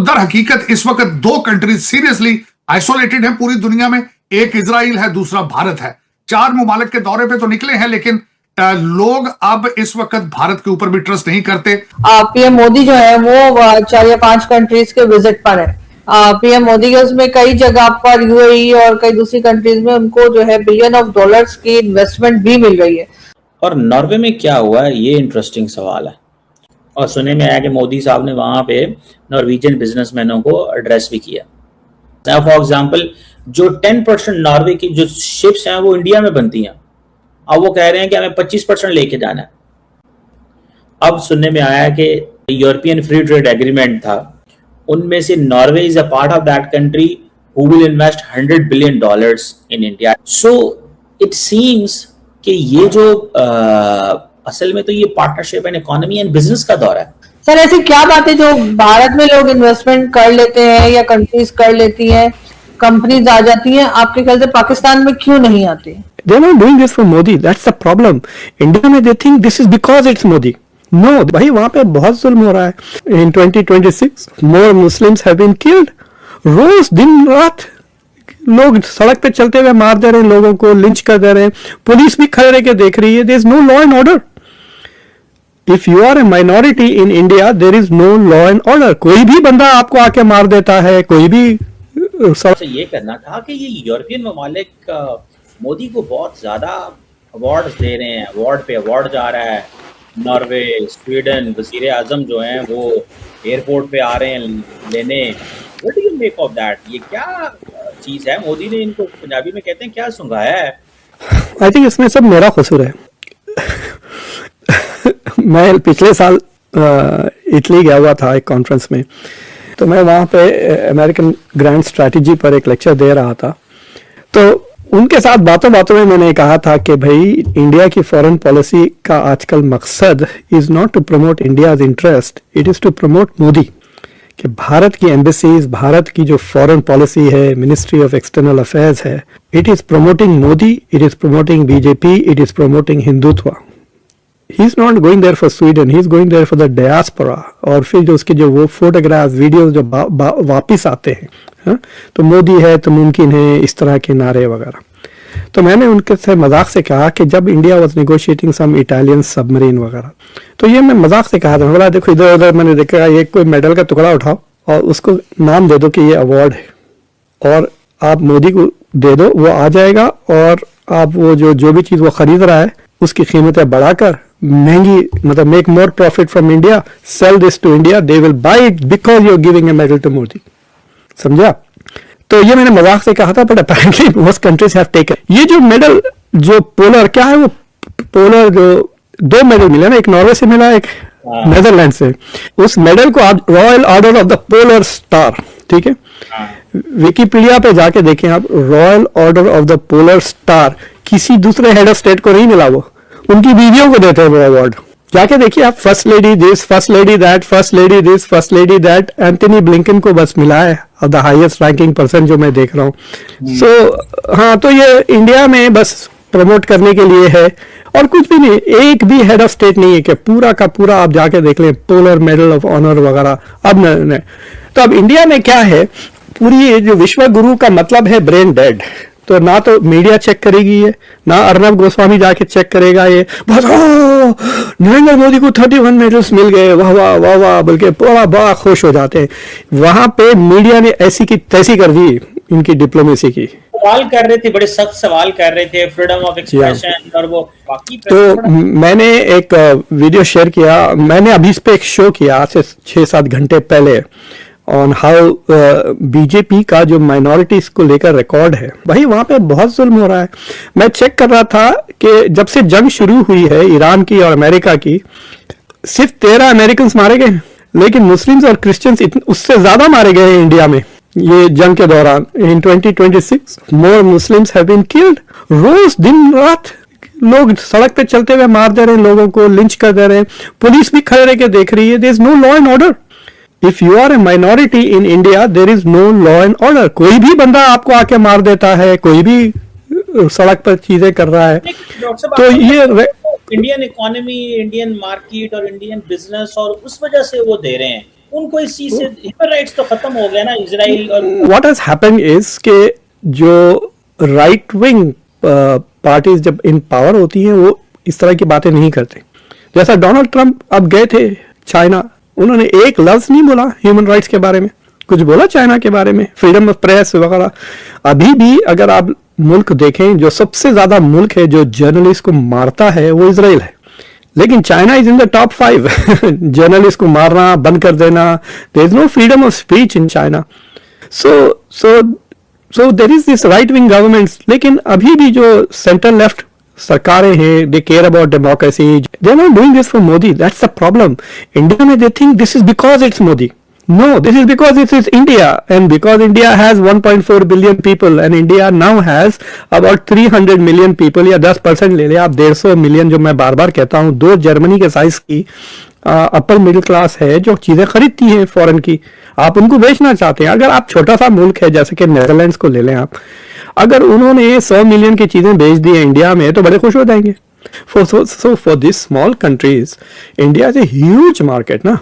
दर हकीकत इस वक्त दो कंट्रीज सीरियसली आइसोलेटेड हैं पूरी दुनिया में, एक इजराइल है, दूसरा भारत है। 4 मुमालिक के दौरे पे तो निकले हैं, लेकिन लोग अब इस वक्त भारत के ऊपर भी ट्रस्ट नहीं करते। पीएम मोदी जो है वो 4 या 5 कंट्रीज के विजिट पर है। पीएम मोदी के उसमें कई जगह पर यूएई और कई दूसरी कंट्रीज में उनको जो है $billion की इन्वेस्टमेंट भी मिल रही है। और नॉर्वे में क्या हुआ है, ये इंटरेस्टिंग सवाल है। और सुनने में आया कि मोदी साहब ने वहां पे नॉर्वेजियन बिजनेसमैनों को एड्रेस भी किया। फॉर एग्जाम्पल, जो 10% नॉर्वे की जो शिप्स हैं वो इंडिया में बनती हैं, अब वो कह रहे हैं कि हमें 25% लेके जाना है। अब सुनने में आया कि यूरोपियन फ्री ट्रेड एग्रीमेंट था, उनमें से Norway is a part of that country who will invest $100 billion in India. So it seems कि ये जो असल में तो ये partnership and economy and business का दौर है। सर ऐसी क्या बात है जो भारत में लोग इन्वेस्टमेंट कर लेते हैं या कंट्रीज कर लेती हैं, कंपनीज आ जाती हैं, आपके ख्याल से पाकिस्तान में क्यों नहीं आती? They're not doing this for Modi. That's the problem. India में they think this is because it's Modi. No, भाई वहाँ पे बहुत जुल्म हो रहा है। In 2026, more Muslims have been killed. रोज दिन रात लोग सड़क पे चलते हुए मार दे रहे हैं, लोगों को लिंच कर दे रहे हैं, पुलिस भी खड़े रह के देख रही है। There is no law and order. If you are a minority in India, there is no law and order. कोई भी बंदा आपको आके मार देता है, कोई भी ये करना था कि ये यूरोपियन ममालिक मोदी को बहुत ज्यादा अवार्ड दे रहे हैं, अवार्ड पे अवार्ड जा रहा है। नॉर्वे, स्वीडन, वजीर आजम जो हैं वो एयरपोर्ट पे आ रहे हैं लेने। What do you make of that? ये क्या चीज है? मोदी ने इनको पंजाबी में कहते हैं क्या सुंघाया है? आई थिंक इसमें सब मेरा कसूर है। मैं पिछले साल इटली गया हुआ था एक कॉन्फ्रेंस में, तो मैं वहाँ पे अमेरिकन ग्रैंड स्ट्रैटेजी पर एक लेक्चर दे रहा था। तो उनके साथ बातों बातों में मैंने कहा था कि भाई इंडिया की फॉरेन पॉलिसी का आजकल मकसद is not to promote India's interest, it is to promote Modi. कि भारत की एम्बेसीज, भारत की जो फॉरेन पॉलिसी है, मिनिस्ट्री ऑफ एक्सटर्नल अफेयर्स है, it is promoting Modi, it is promoting BJP, it is promoting Hindutva. He is not going there for Sweden, he is going there for the diaspora. और फिर जो उसके जो वो फोटोग्राफ वीडियोस जो वापिस आते हैं, हाँ? तो मोदी है तो मुमकिन है, इस तरह के नारे वगैरह। तो मैंने उनके से मजाक से कहा कि जब India was negotiating some Italian submarine वगैरह, तो ये मैं मजाक से कहा था, बोला देखो इधर उधर मैंने देखा ये कोई मेडल का टुकड़ा उठाओ और उसको नाम दे दो कि ये अवार्ड है, और आप मोदी को दे दो, वो आ जाएगा और आप वो जो भी चीज़ वो खरीद रहा है उसकी कीमतें बढ़ाकर महंगी, मतलब make more profit from India, sell this to India, they will buy it because you are giving a medal to Modi. समझा? तो ये मैंने मजाक से कहा था, but apparently most countries have taken. ये जो मेडल जो पोलर क्या है, वो पोलर जो 2 मेडल मिले ना, एक नॉर्वे से मिला, एक नेदरलैंड से। उस मेडल को आप royal order of the polar star, ठीक है, विकिपीडिया पे जाके देखें आप, royal order of the polar star किसी दूसरे हेड ऑफ स्टेट को नहीं मिला, वो उनकी बीवियों को देते हैं वो अवार्ड। जाके देखिए आप, first lady this, first lady that, first lady this, first lady that. Anthony Blinken को बस मिला है द हाईएस्ट रैंकिंग पर्सन जो मैं देख रहा हूँ। सो हाँ, तो ये इंडिया में बस प्रमोट करने के लिए है और कुछ भी नहीं। एक भी हेड ऑफ स्टेट नहीं है कि पूरा का पूरा आप जाके देख लें पोलर मेडल ऑफ ऑनर वगैरह। अब न, तो अब इंडिया में क्या है, पूरी जो विश्व गुरु का मतलब है ब्रेन डेड। तो ना तो मीडिया चेक करेगी ये, ना अर्नब गोस्वामी जाके चेक करेगा ये, बस नरेंद्र मोदी को 31 मेडल्स मिल गए, वाह वाह वाह वाह, बल्कि बड़ा खुश हो जाते हैं। वहां पे मीडिया ने ऐसी की तैसी कर दी इनकी डिप्लोमेसी की। सवाल कर रहे थे, बड़े सख्त सवाल कर रहे थे, फ्रीडम ऑफ एक्सप्रेशन और वो बाकी। तो मैंने एक वीडियो शेयर किया, मैंने अभी इस पे एक शो किया आज से 6-7 घंटे पहले, ऑन हाउ बीजेपी का जो माइनॉरिटीज को लेकर रिकॉर्ड है। भाई वहां पे बहुत जुल्म हो रहा है। मैं चेक कर रहा था कि जब से जंग शुरू हुई है ईरान की और अमेरिका की, सिर्फ 13 अमेरिकन मारे गए, लेकिन मुस्लिम्स और क्रिश्चियंस उससे ज्यादा मारे गए हैं इंडिया में ये जंग के दौरान। इन 2026 मोर मुस्लिम्स हैव बीन किल्ड। रोज दिन रात लोग सड़क पे चलते हुए मार दे रहे हैं, लोगों को लिंच कर दे रहे हैं, पुलिस भी खड़े रह के देख रही है। There is no law and order. If you are a minority in India, there is no law and order. कोई भी बंदा आपको आके मार देता है, कोई भी सड़क पर चीजें कर रहा है। तो ये इंडियन इकोनॉमी, इंडियन मार्केट और इंडियन बिजनेस, और उस वजह से वो दे रहे हैं उनको इस चीज से ह्यूमन राइट्स तो खत्म हो गया ना इजराइल और व्हाट हैज हैपेंड इज के जो राइट विंग पार्टीज जब इन पावर होती हैं वो इस तरह की बातें नहीं करते। जैसा डोनाल्ड ट्रंप अब गए थे चाइना, उन्होंने एक लफ्ज नहीं बोला ह्यूमन राइट्स के बारे में, कुछ बोला चाइना के बारे में, फ्रीडम ऑफ प्रेस वगैरह। अभी भी अगर आप मुल्क देखें, जो सबसे ज्यादा मुल्क है जो जर्नलिस्ट को मारता है वो इजराइल है, लेकिन China is in the top 5 journalist को मारना, बंद कर देना, there is no freedom of speech in China. So there is this right wing governments. लेकिन अभी भी जो सेंटर लेफ्ट सरकारें हैं, they care about democracy, they are not doing this for Modi, that's the problem. India में they think this is because it's Modi. No, this is because it is India, and because India has 1.4 billion people, and India now has about 300 million people, या 10% ले ले आप, 150 million, जो मैं बार बार कहता हूँ, 2 Germany के साइज की अपर मिडिल क्लास है जो चीजें खरीदती हैं फॉरेन की, आप उनको बेचना चाहते हैं। अगर आप छोटा सा मुल्क है जैसे कि नेदरलैंड्स को ले लें आप, अगर उन्होंने 100 मिलियन की चीजें बेच दी है इंडिया में तो बड़े खुश हो जाएंगे। For this small countries India is a huge market ना।